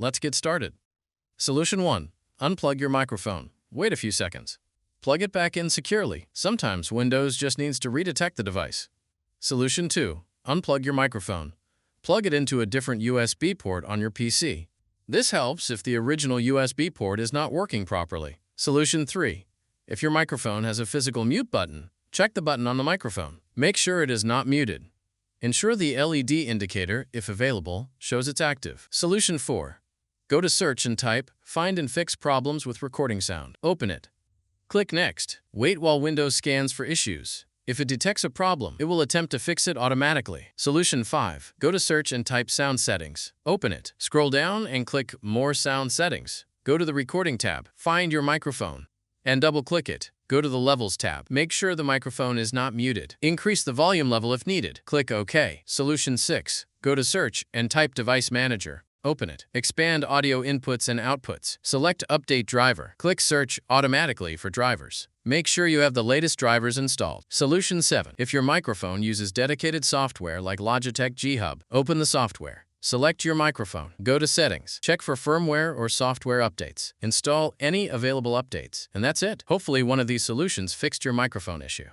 Let's get started. Solution 1. Unplug your microphone. Wait a few seconds. Plug it back in securely. Sometimes Windows just needs to redetect the device. Solution 2. Unplug your microphone. Plug it into a different USB port on your PC. This helps if the original USB port is not working properly. Solution 3. If your microphone has a physical mute button, check the button on the microphone. Make sure it is not muted. Ensure the LED indicator, if available, shows it's active. Solution 4. Go to Search and type Find and Fix Problems with Recording Sound. Open it. Click Next. Wait while Windows scans for issues. If it detects a problem, it will attempt to fix it automatically. Solution 5. Go to Search and type Sound Settings. Open it. Scroll down and click More Sound Settings. Go to the Recording tab. Find your microphone and double-click it. Go to the Levels tab. Make sure the microphone is not muted. Increase the volume level if needed. Click OK. Solution 6. Go to Search and type Device Manager. Open it. Expand audio inputs and outputs. Select Update Driver. Click Search automatically for drivers. Make sure you have the latest drivers installed. Solution 7. If your microphone uses dedicated software like Logitech G Hub, open the software. Select your microphone. Go to Settings. Check for firmware or software updates. Install any available updates. And that's it. Hopefully one of these solutions fixed your microphone issue.